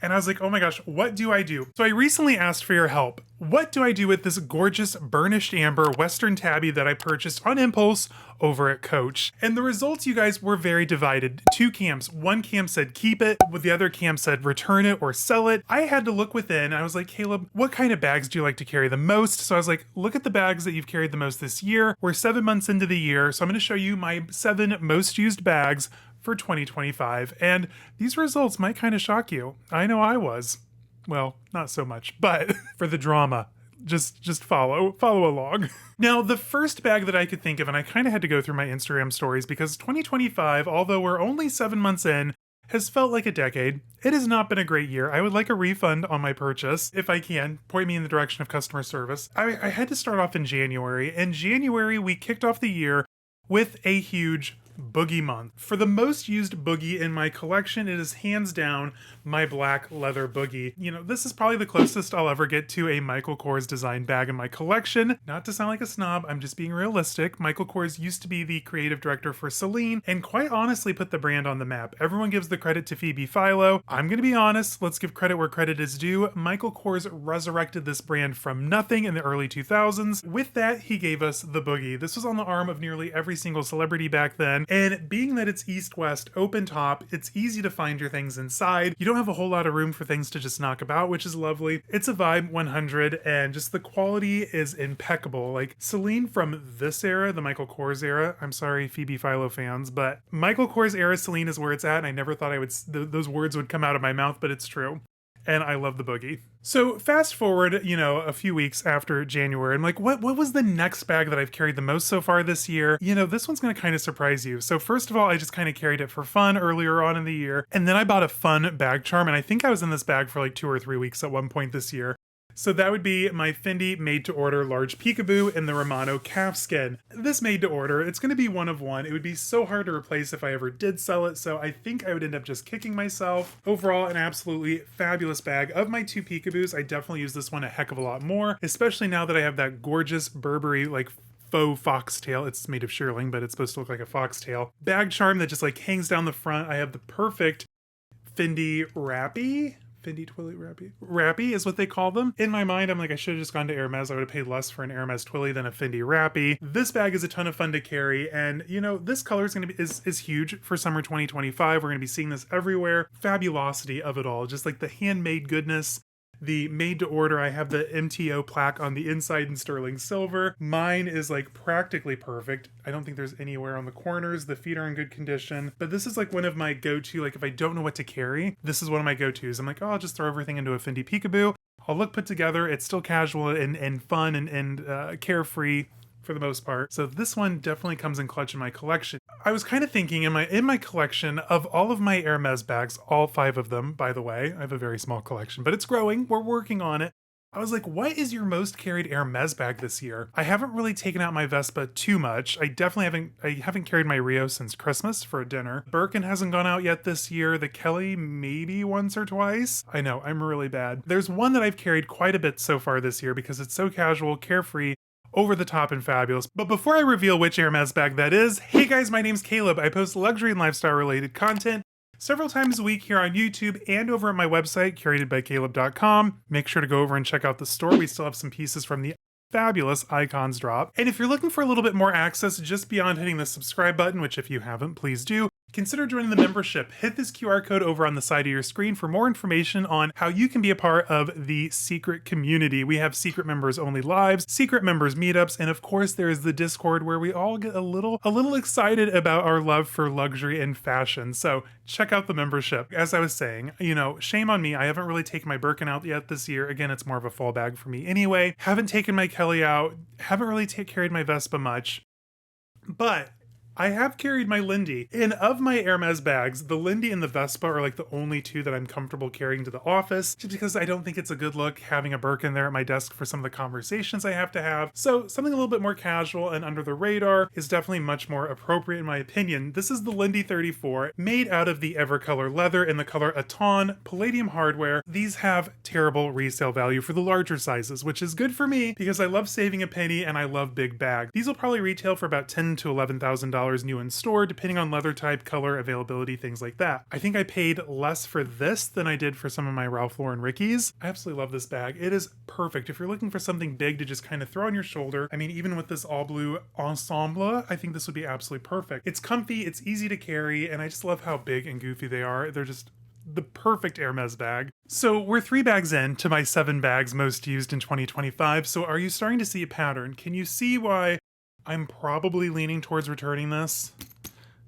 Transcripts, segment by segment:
And I was like, oh my gosh, what do I do? So I recently asked for your help. What do I do with this gorgeous burnished amber Western tabby that I purchased on impulse over at Coach? And the results, you guys, were very divided. Two camps. One camp said keep it, with the other camp said return it or sell it. I had to look within. I was like, Caleb, what kind of bags do you like to carry the most? So I was like, look at the bags that you've carried the most this year. We're 7 months into the year, so I'm going to show you my 7 most used bags for 2025, and these results might kind of shock you. I know I was. Well, not so much, but for the drama, just follow along. Now, the first bag that I could think of, and I kind of had to go through my Instagram stories because 2025, although we're only 7 months in, has felt like a decade. It has not been a great year. I would like a refund on my purchase, if I can. Point me in the direction of customer service. I had to start off in January. In January, we kicked off the year with a huge Boogie month. For the most used Boogie in my collection, it is hands down my black leather Boogie. You know, this is probably the closest I'll ever get to a Michael Kors design bag in my collection. Not to sound like a snob, I'm just being realistic. Michael Kors used to be the creative director for Celine and quite honestly put the brand on the map. Everyone gives the credit to Phoebe Philo. I'm gonna be honest, let's give credit where credit is due. Michael Kors resurrected this brand from nothing in the early 2000s. With that, he gave us the Boogie. This was on the arm of nearly every single celebrity back then. And being that it's east-west open top, it's easy to find your things inside. You don't have a whole lot of room for things to just knock about, which is lovely. It's a Vibe 100 and just the quality is impeccable. Like Celine from this era, the Michael Kors era, I'm sorry Phoebe Philo fans, but Michael Kors era Celine is where it's at, and I never thought those words would come out of my mouth, but it's true. And I love the Boogie. So fast forward, you know, a few weeks after January, I'm like, what was the next bag that I've carried the most so far this year? You know, this one's gonna kind of surprise you. So first of all, I just kind of carried it for fun earlier on in the year. And then I bought a fun bag charm, and I think I was in this bag for like 2 or 3 weeks at one point this year. So that would be my Fendi made-to-order large peekaboo in the Romano calfskin. This made-to-order, it's going to be one of one. It would be so hard to replace if I ever did sell it, so I think I would end up just kicking myself. Overall, an absolutely fabulous bag. Of my 2 peekaboos, I definitely use this one a heck of a lot more, especially now that I have that gorgeous Burberry, like, faux foxtail. It's made of shearling, but it's supposed to look like a foxtail. Bag charm that just, like, hangs down the front. I have the perfect Fendi wrappy. Fendi Twilly Wrappy. Wrappy is what they call them. In my mind, I'm like, I should have just gone to Hermes. I would have paid less for an Hermes Twilly than a Fendi Wrappy. This bag is a ton of fun to carry, and you know, this color is is huge for summer 2025. We're gonna be seeing this everywhere. Fabulosity of it all, just like the handmade goodness. The made to order, I have the MTO plaque on the inside in sterling silver. Mine is like practically perfect. I don't think there's anywhere on the corners. The feet are in good condition, but this is like one of my go-to, like if I don't know what to carry, this is one of my go-tos. I'm like, oh, I'll just throw everything into a Fendi peekaboo. I'll look put together. It's still casual and fun and carefree for the most part. So this one definitely comes in clutch in my collection. I was kind of thinking in my collection of all of my Hermes bags, all 5 of them, by the way. I have a very small collection, but it's growing. We're working on it. I was like, what is your most carried Hermes bag this year? I haven't really taken out my Vespa too much. I haven't carried my Rio since Christmas for a dinner. Birkin hasn't gone out yet this year. The Kelly maybe once or twice. I know, I'm really bad. There's one that I've carried quite a bit so far this year because it's so casual, carefree, over the top and fabulous. But before I reveal which Hermes bag that is, hey guys, my name's Caleb. I post luxury and lifestyle related content several times a week here on YouTube and over at my website, curatedbycaleb.com. Make sure to go over and check out the store. We still have some pieces from the fabulous icons drop. And if you're looking for a little bit more access just beyond hitting the subscribe button, which if you haven't, please do, consider joining the membership. Hit this QR code over on the side of your screen for more information on how you can be a part of the secret community. We have secret members only lives, secret members meetups, and of course there is the Discord where we all get a little excited about our love for luxury and fashion. So check out the membership. As I was saying, you know, shame on me. I haven't really taken my Birkin out yet this year. Again, it's more of a fall bag for me anyway. Haven't taken my Kelly out. Haven't really carried my Vespa much. But I have carried my Lindy. And of my Hermes bags, the Lindy and the Vespa are like the only 2 that I'm comfortable carrying to the office, just because I don't think it's a good look having a Birkin there at my desk for some of the conversations I have to have. So something a little bit more casual and under the radar is definitely much more appropriate in my opinion. This is the Lindy 34, made out of the Evercolor leather in the color Aton, palladium hardware. These have terrible resale value for the larger sizes, which is good for me because I love saving a penny and I love big bags. These will probably retail for about $10,000 to $11,000 $10 new in store, depending on leather type, color, availability, things like that. I think I paid less for this than I did for some of my Ralph Lauren Rickies. I absolutely love this bag. It is perfect. If you're looking for something big to just kind of throw on your shoulder, I mean, even with this all blue ensemble, I think this would be absolutely perfect. It's comfy, it's easy to carry, and I just love how big and goofy they are. They're just the perfect Hermes bag. So we're 3 bags in to my 7 bags most used in 2025. So are you starting to see a pattern? Can you see why I'm probably leaning towards returning this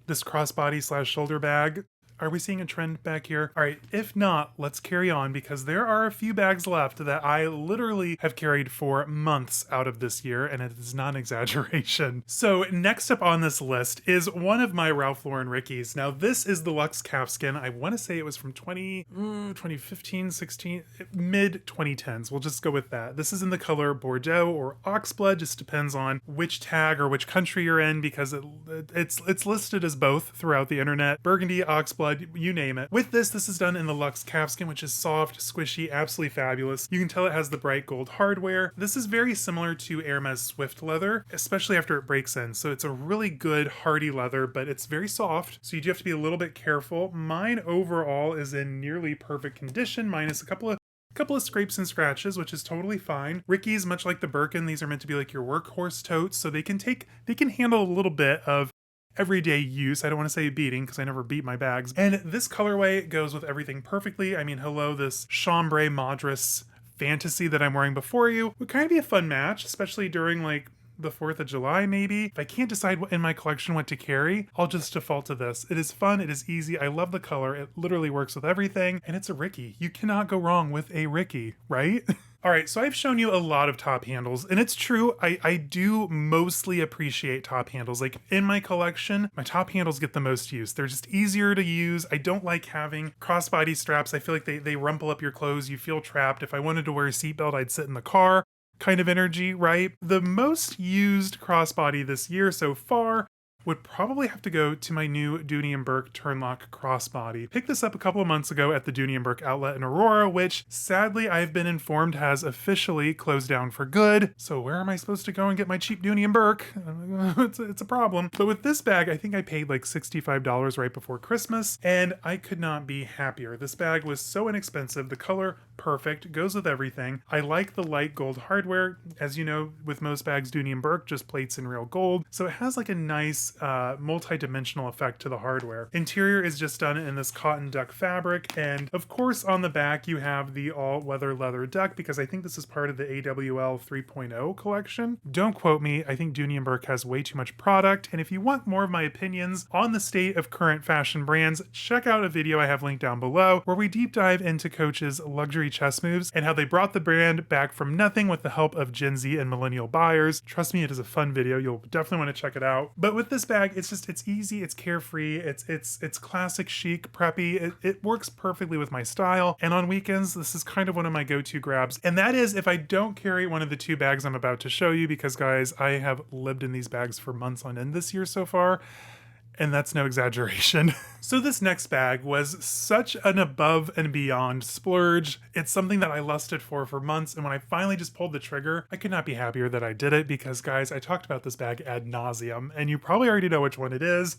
crossbody / shoulder bag? Are we seeing a trend back here? All right, if not, let's carry on because there are a few bags left that I literally have carried for months out of this year, and it is not an exaggeration. So next up on this list is one of my Ralph Lauren Rickies. Now this is the Luxe Calfskin. I want to say it was from 2015, 16, mid 2010s. We'll just go with that. This is in the color Bordeaux or Oxblood, just depends on which tag or which country you're in because it's listed as both throughout the internet. Burgundy, Oxblood, you name it. With this is done in the Luxe Calfskin, which is soft, squishy, absolutely fabulous. You can tell it has the bright gold hardware. This is very similar to Hermes Swift leather, especially after it breaks in. So it's a really good hardy leather, but it's very soft. So you do have to be a little bit careful. Mine overall is in nearly perfect condition, minus a couple of scrapes and scratches, which is totally fine. Rickies, much like the Birkin, these are meant to be like your workhorse totes, so they can handle a little bit of everyday use. I don't want to say beating because I never beat my bags. And this colorway goes with everything perfectly. I mean, hello, this chambray madras fantasy that I'm wearing before you would kind of be a fun match, especially during like the 4th of July maybe. If I can't decide what in my collection what to carry, I'll just default to this. It is fun, it is easy, I love the color, it literally works with everything, and it's a Rickie. You cannot go wrong with a Rickie, right? All right, so I've shown you a lot of top handles, and it's true, I do mostly appreciate top handles. Like in my collection, my top handles get the most use. They're just easier to use. I don't like having crossbody straps. I feel like they rumple up your clothes. You feel trapped. If I wanted to wear a seatbelt, I'd sit in the car kind of energy, right? The most used crossbody this year so far would probably have to go to my new Doneyian Burke Turnlock crossbody. Picked this up a couple of months ago at the Doneyian Burke outlet in Aurora, which sadly I've been informed has officially closed down for good. So where am I supposed to go and get my cheap Doneyian Burke? It's a problem. But with this bag, I think I paid like $65 right before Christmas, and I could not be happier. This bag was so inexpensive. The color, perfect, goes with everything. I like the light gold hardware. As you know, with most bags, Doneyian Burke just plates in real gold. So it has like a nice multi-dimensional effect to the hardware. Interior is just done in this cotton duck fabric, and of course on the back you have the all-weather leather duck because I think this is part of the AWL 3.0 collection. Don't quote me, I think Doneyian Burke has way too much product, and if you want more of my opinions on the state of current fashion brands, check out a video I have linked down below where we deep dive into Coach's luxury chess moves and how they brought the brand back from nothing with the help of Gen Z and millennial buyers. Trust me, it is a fun video. You'll definitely want to check it out. But with this bag, it's easy, it's carefree, it's classic chic, preppy. It works perfectly with my style, and on weekends this is kind of one of my go-to grabs, and that is if I don't carry one of the 2 bags I'm about to show you, because guys, I have lived in these bags for months on end this year so far, and that's no exaggeration. So this next bag was such an above and beyond splurge. It's something that I lusted for months, and when I finally just pulled the trigger, I could not be happier that I did it because, guys, I talked about this bag ad nauseum, and you probably already know which one it is,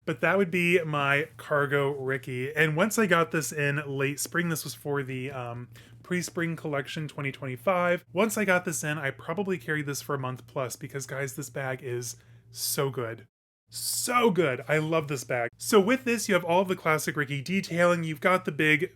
but that would be my cargo Rickie. And once I got this in late spring, this was for the pre-spring collection 2025. Once I got this in, I probably carried this for a month plus because, guys, this bag is so good. So good. I love this bag. So with this, you have all of the classic Rickie detailing. You've got the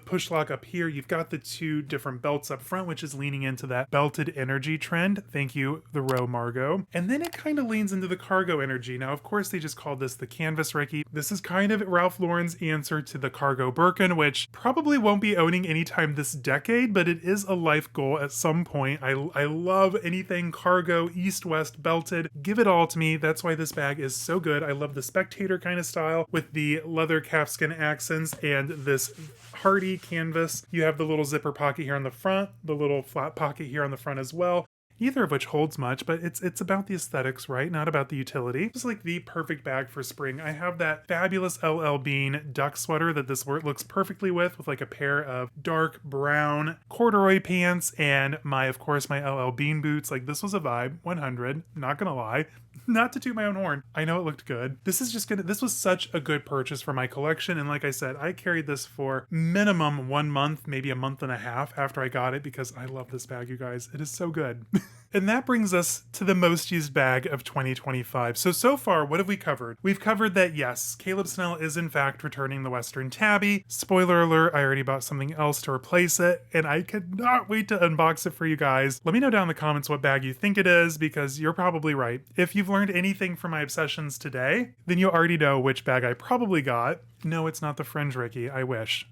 push lock up here. You've got the 2 different belts up front, which is leaning into that belted energy trend. Thank you, the Row Margot. And then it kind of leans into the cargo energy. Now, of course, they just called this the canvas Rickie. This is kind of Ralph Lauren's answer to the cargo Birkin, which probably won't be owning anytime this decade, but it is a life goal at some point. I love anything cargo, east-west belted. Give it all to me. That's why this bag is so good. I love the spectator kind of style with the leather calfskin accents and this hardy canvas. You have the little zipper pocket here on the front, the little flat pocket here on the front as well. neither of which holds much, but it's about the aesthetics, right? Not about the utility. It's like the perfect bag for spring. I have that fabulous LL Bean duck sweater that this looks perfectly with like a pair of dark brown corduroy pants and of course my LL Bean boots. Like this was a vibe, 100, not gonna lie. Not to toot my own horn. I know it looked good. This was such a good purchase for my collection. And like I said, I carried this for minimum 1 month, maybe a month and a half after I got it because I love this bag, you guys. It is so good. And that brings us to the most used bag of 2025. So far, what have we covered? We've covered that, yes, Caleb Snell is in fact returning the Western Tabby. Spoiler alert, I already bought something else to replace it, and I cannot wait to unbox it for you guys. Let me know down in the comments what bag you think it is, because you're probably right. If you've learned anything from my obsessions today, then you already know which bag I probably got. No, it's not the Fringe Ricky. I wish.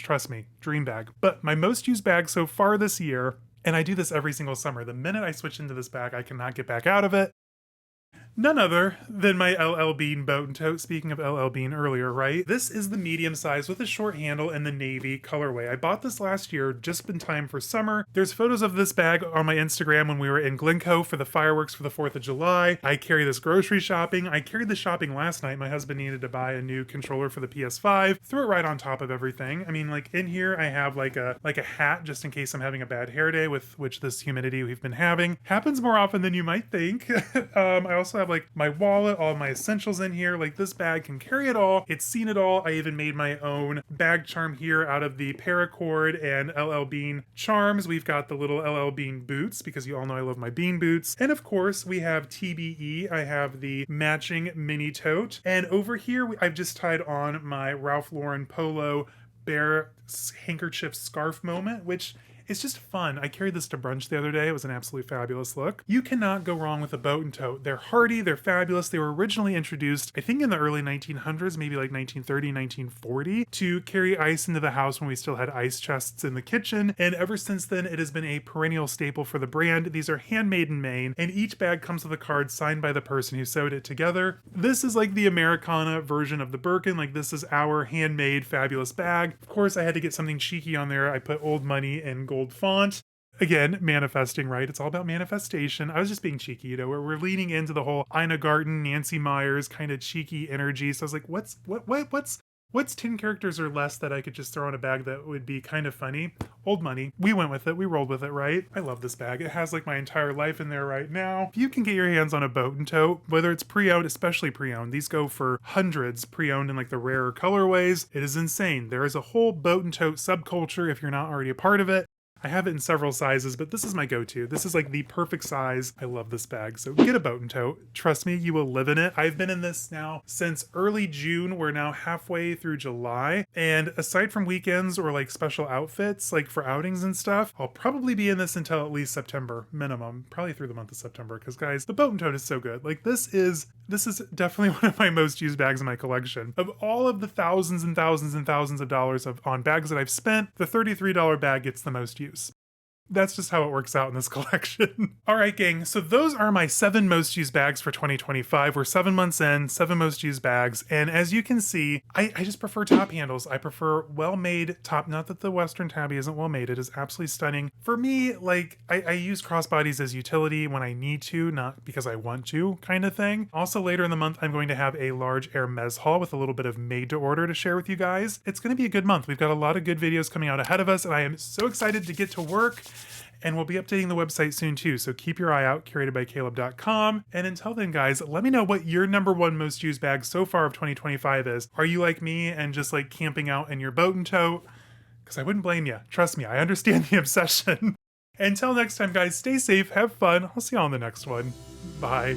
Trust me. Dream bag. But my most used bag so far this year, and I do this every single summer. The minute I switch into this bag, I cannot get back out of it. None other than my LL Bean boat and tote. Speaking of LL Bean earlier, right? This is the medium size with a short handle in the navy colorway. I bought this last year just in time for summer. There's photos of this bag on my Instagram when we were in Glencoe for the fireworks for the 4th of July. I carry this grocery shopping. I carried the shopping last night. My husband needed to buy a new controller for the PS5. Threw it right on top of everything. I mean, like in here, I have like a hat just in case I'm having a bad hair day, with which this humidity we've been having happens more often than you might think. I also have like my wallet, all my essentials in here. Like this bag can carry it all. It's seen it all. I even made my own bag charm here out of the paracord and LL Bean charms. We've got the little LL Bean boots because you all know I love my bean boots. And of course we have TBE. I have the matching mini tote. And over here I've just tied on my Ralph Lauren polo bear handkerchief scarf moment, which it's just fun. I carried this to brunch the other day. It was an absolutely fabulous look. You cannot go wrong with a boat and tote. They're hardy, they're fabulous. They were originally introduced, I think in the early 1900s, maybe like 1930, 1940, to carry ice into the house when we still had ice chests in the kitchen. And ever since then, it has been a perennial staple for the brand. These are handmade in Maine, and each bag comes with a card signed by the person who sewed it together. This is like the Americana version of the Birkin. Like this is our handmade fabulous bag. Of course, I had to get something cheeky on there. I put old money and gold font. Again, manifesting, right? It's all about manifestation. I was just being cheeky, you know, we're leaning into the whole Ina Garten, Nancy Myers kind of cheeky energy. So I was like, what's 10 characters or less that I could just throw in a bag that would be kind of funny? Old money. We went with it. We rolled with it, right? I love this bag. It has like my entire life in there right now. If you can get your hands on a boat and tote, whether it's pre-owned, especially pre-owned, these go for hundreds pre-owned in like the rarer colorways. It is insane. There is a whole boat and tote subculture if you're not already a part of it. I have it in several sizes, but this is my go-to. This is like the perfect size. I love this bag. So get a boat and tote. Trust me, you will live in it. I've been in this now since early June. We're now halfway through July. And aside from weekends or like special outfits, like for outings and stuff, I'll probably be in this until at least September minimum, probably through the month of September. Because guys, the boat and tote is so good. Like this is definitely one of my most used bags in my collection. Of all of the thousands and thousands and thousands of dollars on bags that I've spent, the $33 bag gets the most use. That's just how it works out in this collection. All right, gang. So those are my 7 most used bags for 2025. We're 7 months in, 7 most used bags. And as you can see, I just prefer top handles. I prefer well-made top. Not that the Western Tabby isn't well-made. It is absolutely stunning. For me, like I use crossbodies as utility when I need to, not because I want to kind of thing. Also later in the month, I'm going to have a large Hermes haul with a little bit of made to order to share with you guys. It's going to be a good month. We've got a lot of good videos coming out ahead of us, and I am so excited to get to work. And we'll be updating the website soon too, so keep your eye out, curatedbycaleb.com. And until then, guys, let me know what your #1 most used bag so far of 2025 is. Are you like me and just like camping out in your boat and tote? Because I wouldn't blame you. Trust me, I understand the obsession. Until next time, guys, stay safe, have fun. I'll see you on the next one. Bye.